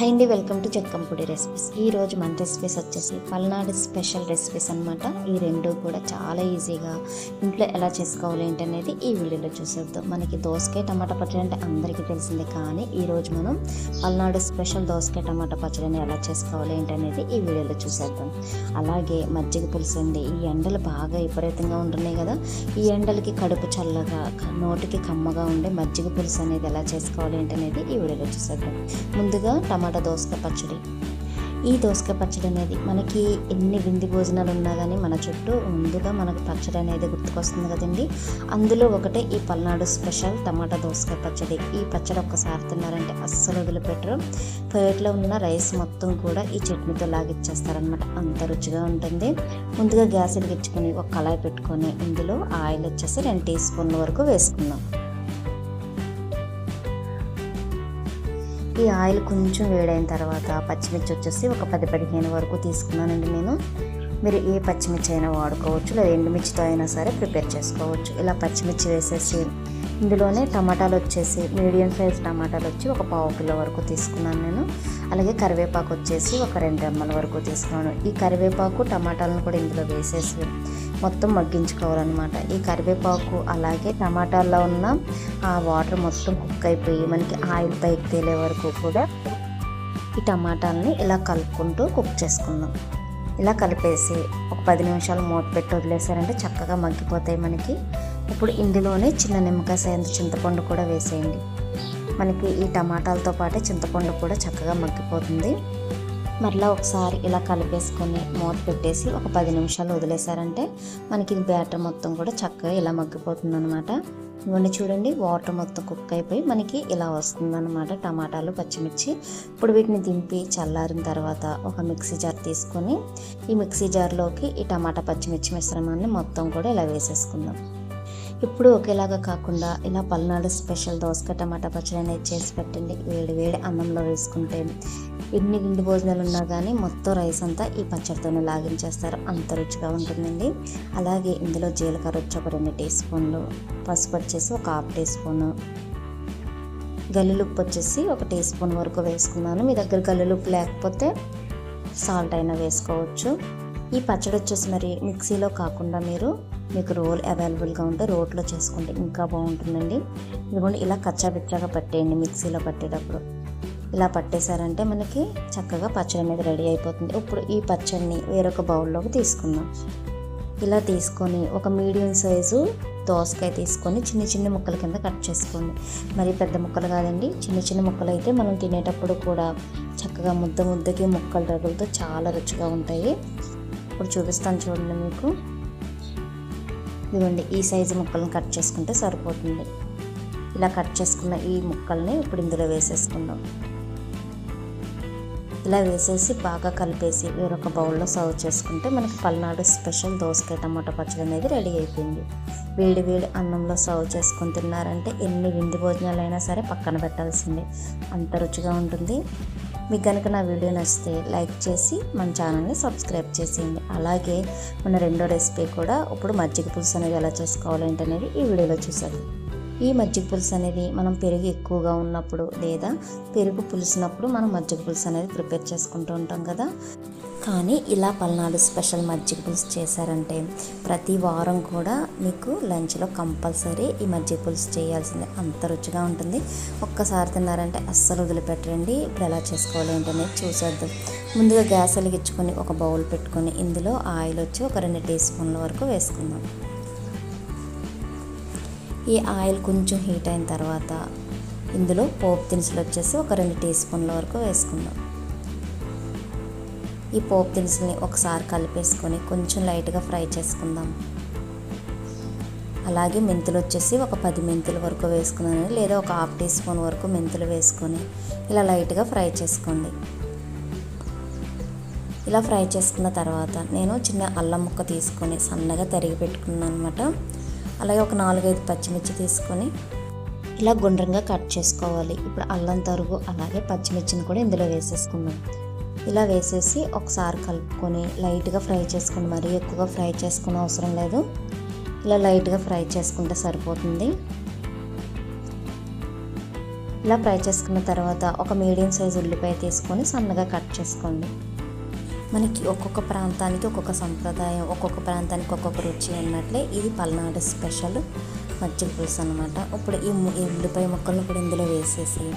Hi అండి, welcome to Jakkampudi recipes. ఈరోజు మన రెసిపీస్ వచ్చేసి పల్నాడు స్పెషల్ రెసిపీస్ అనమాట. ఈ రెండు కూడా చాలా ఈజీగా ఇంట్లో ఎలా చేసుకోవాలి ఏంటనేది ఈ వీడియోలో చూసేద్దాం. మనకి దోసకాయ టమాటా పచ్చడి అంటే అందరికీ తెలిసిందే, కానీ ఈరోజు మనం పల్నాడు స్పెషల్ దోసకాయ టమాటా పచ్చడిని ఎలా చేసుకోవాలి ఏంటనేది ఈ వీడియోలో చూసేద్దాం. అలాగే మజ్జిగ పులుసు అండి. ఈ ఎండలు బాగా విపరీతంగా ఉంటున్నాయి కదా, ఈ ఎండలకి కడుపు చల్లగా నోటికి కమ్మగా ఉండే మజ్జిగ పులుసు అనేది ఎలా చేసుకోవాలి ఏంటనేది ఈ వీడియోలో చూసేద్దాం. ముందుగా టమాటా దోసకాయ పచ్చడి. ఈ దోసకాయ పచ్చడి అనేది మనకి ఎన్ని విందు భోజనాలు ఉన్నా కానీ మన చుట్టూ ముందుగా మనకు పచ్చడి అనేది గుర్తుకొస్తుంది కదండి. అందులో ఒకటే ఈ పల్నాడు స్పెషల్ టమాటా దోసకాయ పచ్చడి. ఈ పచ్చడి ఒక్కసారి తిన్నారంటే అస్సలు వదిలిపెట్టరు. ప్లేట్లో ఉన్న రైస్ మొత్తం కూడా ఈ చట్నీతో లాగిచ్చేస్తారనమాట, అంత రుచిగా ఉంటుంది. ముందుగా గ్యాస్ వెలిగించుకొని ఒక కళాయి పెట్టుకొని ఇందులో ఆయిల్ వచ్చేసి 2 టీ స్పూన్ల వరకు వేసుకుందాం. ఈ ఆయిల్ కొంచెం వేడైన తర్వాత పచ్చిమిర్చి వచ్చేసి ఒక 10-15 వరకు తీసుకున్నానండి నేను. మీరు ఏ పచ్చిమిర్చి అయినా వాడుకోవచ్చు, లేదా ఎండుమిర్చితో అయినా సరే ప్రిపేర్ చేసుకోవచ్చు. ఇలా పచ్చిమిర్చి వేసేసి ఇందులోనే టమాటాలు వచ్చేసి మీడియం సైజ్ టమాటాలు వచ్చి ఒక 1/2 కిలో వరకు తీసుకున్నాను నేను. అలాగే కరివేపాకు వచ్చేసి ఒక 2 రెమ్మల వరకు తీసుకున్నాను. ఈ కరివేపాకు టమాటాలను కూడా ఇందులో వేసేసి మొత్తం మగ్గించుకోవాలన్నమాట. ఈ కరివేపాకు అలాగే టమాటాల్లో ఉన్న ఆ వాటర్ మొత్తం కుక్ అయిపోయి మనకి ఆయిల్ పైకి తేలే వరకు కూడా ఈ టమాటాలని ఇలా కలుపుకుంటూ కుక్ చేసుకుందాం. ఇలా కలిపేసి ఒక 10 నిమిషాలు మూత పెట్టి వదిలేసారంటే చక్కగా మగ్గిపోతాయి మనకి. ఇప్పుడు ఇందులోనే చిన్న నిమ్మకాయ సైజు చింతపండు కూడా వేసేయండి. మనకి ఈ టమాటాలతో పాటే చింతపండు కూడా చక్కగా మగ్గిపోతుంది. మరలా ఒకసారి ఇలా కలిపేసుకొని మూత పెట్టేసి ఒక 10 నిమిషాలు వదిలేసారంటే మనకి బ్యాటర్ మొత్తం కూడా చక్కగా ఇలా మగ్గిపోతుంది అనమాట. ఇవన్నీ చూడండి, వాటర్ మొత్తం కుక్ అయిపోయి మనకి ఇలా వస్తుందన్నమాట టమాటాలు పచ్చిమిర్చి. ఇప్పుడు వీటిని దింపి చల్లారిన తర్వాత ఒక మిక్సీ జార్ తీసుకొని ఈ మిక్సీ జార్లోకి ఈ టమాటా పచ్చిమిర్చి మిశ్రమాన్ని మొత్తం కూడా ఇలా వేసేసుకుందాం. ఇప్పుడు ఒకేలాగా కాకుండా ఇలా పల్నాడు స్పెషల్ దోసకాయ టమాటా పచ్చడి అనేది చేసి పెట్టండి. వేడి వేడి అన్నంలో వేసుకుంటే ఎన్ని విందు భోజనాలు ఉన్నా కానీ మొత్తం రైస్ అంతా ఈ పచ్చడితోనే లాగించేస్తారు, అంత రుచిగా ఉంటుందండి. అలాగే ఇందులో జీలకర్ర వచ్చి ఒక 2 టీ స్పూన్లు, పసుపు వచ్చేసి ఒక 1/2 టీ స్పూను, గల్లులుప్పు వచ్చేసి 1 టీ స్పూన్ వరకు వేసుకున్నాను. మీ దగ్గర గల్లులుప్పు లేకపోతే సాల్ట్ అయినా వేసుకోవచ్చు. ఈ పచ్చడి వచ్చేసి మరి మిక్సీలో కాకుండా మీకు రోల్ అవైలబుల్గా ఉంటే రోట్లో చేసుకుంటే ఇంకా బాగుంటుందండి. ఇదిగోండి, ఇలా కచ్చాబిచ్చాగా పట్టేయండి. మిక్సీలో పట్టేటప్పుడు ఇలా పట్టేశారంటే మనకి చక్కగా పచ్చడి అనేది రెడీ అయిపోతుంది. ఇప్పుడు ఈ పచ్చడిని వేరొక బౌల్లోకి తీసుకుందాం. ఇలా తీసుకొని ఒక మీడియం సైజు దోసకాయ తీసుకొని చిన్న చిన్న ముక్కల కింద కట్ చేసుకోండి. మరి పెద్ద ముక్కలు కాదండి, చిన్న చిన్న ముక్కలు అయితే మనం తినేటప్పుడు కూడా చక్కగా ముద్దకి ముక్కలు తగులుతూ చాలా రుచిగా ఉంటాయి. ఇప్పుడు చూపిస్తాను చూడండి మీకు. ఇదిగోండి, ఈ సైజు ముక్కలను కట్ చేసుకుంటే సరిపోతుంది. ఇలా కట్ చేసుకున్న ఈ ముక్కల్ని ఇప్పుడు ఇందులో వేసేసుకుందాం. ఇలా వేసేసి బాగా కలిపేసి వేరొక బౌల్లో సర్వ్ చేసుకుంటే మనకి పల్నాడు స్పెషల్ దోసకాయ టమాటా పచ్చడి అనేది రెడీ అయిపోయింది. వేడి వేడి అన్నంలో సర్వ్ చేసుకుని తిన్నారంటే ఎన్ని విందు భోజనాలైనా సరే పక్కన పెట్టాల్సిందే, అంత రుచిగా ఉంటుంది. మీకు కనుక నా వీడియో నచ్చితే లైక్ చేసి మన ఛానల్ని సబ్స్క్రైబ్ చేసేయండి. అలాగే మన రెండో రెసిపీ కూడా ఇప్పుడు మజ్జిగ పులుసు అనేది ఎలా చేసుకోవాలి ఏంటనేది ఈ వీడియోలో చూసారు. ఈ మజ్జిగ పులుసు అనేది మనం పెరుగు ఎక్కువగా ఉన్నప్పుడు లేదా పెరుగు పులిసినప్పుడు మనం మజ్జిగ పులుసు అనేది ప్రిపేర్ చేసుకుంటూ ఉంటాం కదా, కానీ ఇలా పల్నాడు స్పెషల్ మజ్జిగ పులుసు చేశారంటే ప్రతి వారం కూడా మీకు లంచ్లో కంపల్సరీ ఈ మజ్జిగ పులుసు చేయాల్సిందే, అంత రుచిగా ఉంటుంది. ఒక్కసారి తిన్నారంటే అస్సలు వదిలిపెట్టండి. ఇప్పుడు ఎలా చేసుకోవాలి ఏంటనేది చూసేద్దాం. ముందుగా గ్యాస్ వెలిగించుకొని ఒక బౌల్ పెట్టుకొని ఇందులో ఆయిల్ వచ్చి ఒక 2 టీ స్పూన్ల వరకు వేసుకుందాం. ఈ ఆయిల్ కొంచెం హీట్ అయిన తర్వాత ఇందులో పోపు దినుసులు వచ్చేసి ఒక 2 టీ స్పూన్ల వరకు వేసుకుందాం. ఈ పోపు దినుసుల్ని ఒకసారి కలిపేసుకొని కొంచెం లైట్గా ఫ్రై చేసుకుందాం. అలాగే మెంతులు వచ్చేసి ఒక 10 మెంతుల వరకు వేసుకున్నాను, లేదా ఒక 1/2 టీ స్పూన్ వరకు మెంతులు వేసుకొని ఇలా లైట్గా ఫ్రై చేసుకోండి. ఇలా ఫ్రై చేసుకున్న తర్వాత నేను చిన్న అల్లం ముక్క తీసుకొని సన్నగా తరిగి పెట్టుకున్నాను అనమాట. అలాగే ఒక 4-5 పచ్చిమిర్చి తీసుకొని ఇలా గుండ్రంగా కట్ చేసుకోవాలి. ఇప్పుడు అల్లం తరుగు అలాగే పచ్చిమిర్చిని కూడా ఇందులో వేసేసుకుందాం. ఇలా వేసేసి ఒకసారి కలుపుకొని లైట్గా ఫ్రై చేసుకోండి, మరీ ఎక్కువగా ఫ్రై చేసుకునే అవసరం లేదు. ఇలా లైట్గా ఫ్రై చేసుకుంటే సరిపోతుంది. ఇలా ఫ్రై చేసుకున్న తర్వాత ఒక మీడియం సైజు ఉల్లిపాయ తీసుకొని సన్నగా కట్ చేసుకోండి. మనకి ఒక్కొక్క ప్రాంతానికి ఒక్కొక్క సంప్రదాయం, ఒక్కొక్క ప్రాంతానికి ఒక్కొక్క రుచి అన్నట్లే ఇది పల్నాడు స్పెషల్ మజ్జిగ పులుసు అనమాట. ఇప్పుడు ఈ ఉల్లిపాయ ముక్కలను కూడా ఇందులో వేసేసి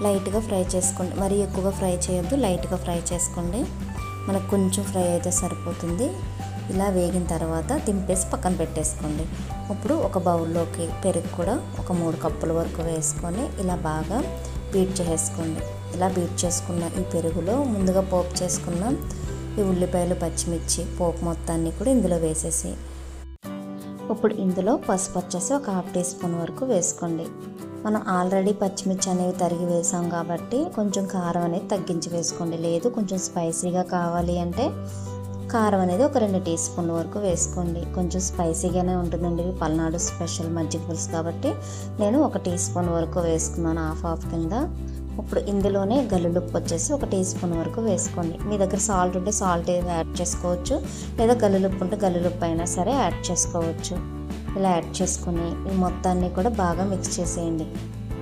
లైట్గా ఫ్రై చేసుకోండి. మరీ ఎక్కువగా ఫ్రై చేయొద్దు, లైట్గా ఫ్రై చేసుకోండి. మనకు కొంచెం ఫ్రై అయితే సరిపోతుంది. ఇలా వేగిన తర్వాత దింపేసి పక్కన పెట్టేసుకోండి. ఇప్పుడు ఒక బౌల్లోకి పెరుగు కూడా ఒక 3 కప్పుల వరకు వేసుకొని ఇలా బాగా బీట్ చేసుకోండి. ఇలా బీట్ చేసుకున్న ఈ పెరుగులో ముందుగా పోపు చేసుకున్న ఈ ఉల్లిపాయలు, పచ్చిమిర్చి పోపు మొత్తాన్ని కూడా ఇందులో వేసేసి ఇప్పుడు ఇందులో పసుపు వచ్చేసి ఒక 1/2 టీ స్పూన్ వరకు వేసుకోండి. మనం ఆల్రెడీ పచ్చిమిర్చి అనేవి తరిగి వేసాం కాబట్టి కొంచెం కారం అనేది తగ్గించి వేసుకోండి. లేదు కొంచెం స్పైసీగా కావాలి అంటే కారం అనేది ఒక 2 టీ స్పూన్ల వరకు వేసుకోండి. కొంచెం స్పైసీగానే ఉంటుందండి. ఇది పల్నాడు స్పెషల్ మజ్జిగ పులుసు కాబట్టి నేను 1 టీ స్పూన్ వరకు వేసుకున్నాను, హాఫ్ కింద. ఇప్పుడు ఇందులోనే గల్లులుప్పు వచ్చేసి 1 టీ స్పూన్ వరకు వేసుకోండి. మీ దగ్గర సాల్ట్ ఉంటే సాల్ట్ యాడ్ చేసుకోవచ్చు, లేదా గల్లులుప్పు ఉంటే గల్లులుప్పు అయినా సరే యాడ్ చేసుకోవచ్చు. ఇలా యాడ్ చేసుకుని ఈ మొత్తాన్ని కూడా బాగా మిక్స్ చేసేయండి.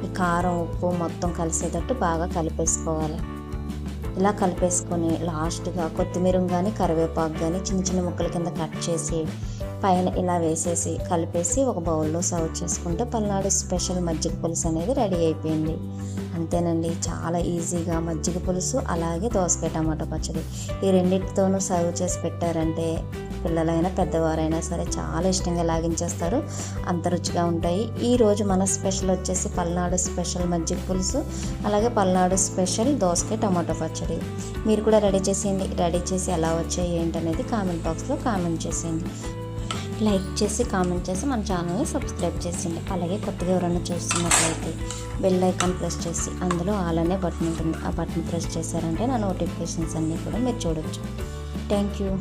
ఈ కారం, ఉప్పు మొత్తం కలిసేటట్టు బాగా కలిపేసుకోవాలి. ఇలా కలిపేసుకొని లాస్ట్గా కొత్తిమీర కానీ కరివేపాకు కానీ చిన్న చిన్న ముక్కల కింద కట్ చేసి పైన ఇలా వేసేసి కలిపేసి ఒక బౌల్లో సర్వ్ చేసుకుంటే పల్నాడు స్పెషల్ మజ్జిగ పులుసు అనేది రెడీ అయిపోయింది. అంతేనండి, చాలా ఈజీగా మజ్జిగ పులుసు అలాగే దోసకాయ టమాటో పచ్చడి ఈ రెండింటితోనూ సర్వ్ చేసి పెట్టారంటే పిల్లలైనా పెద్దవారైనా సరే చాలా ఇష్టంగా లాగించేస్తారు. అంత రుచిగా ఉంటాయి. ఈరోజు మన స్పెషల్ వచ్చేసి పల్నాడు స్పెషల్ మజ్జిగ పులుసు, అలాగే పల్నాడు స్పెషల్ దోసకాయ టమాటో పచ్చడి. మీరు కూడా రెడీ చేసేయండి. రెడీ చేసి ఎలా వచ్చాయి ఏంటనేది కామెంట్ బాక్స్లో కామెంట్ చేసేయండి. లైక్ చేసి కామెంట్ చేసి మన ఛానల్ని సబ్స్క్రైబ్ చేసేయండి. అలాగే కొత్తగా ఎవరైనా చూస్తున్నట్లయితే బెల్ ఐకాన్ ప్రెస్ చేసి అందులో ఆల్ అనే బటన్ ఉంటుంది. ఆ బటన్ ప్రెస్ చేశారంటే నా నోటిఫికేషన్స్ అన్నీ కూడా మీరు చూడొచ్చు. Thank you.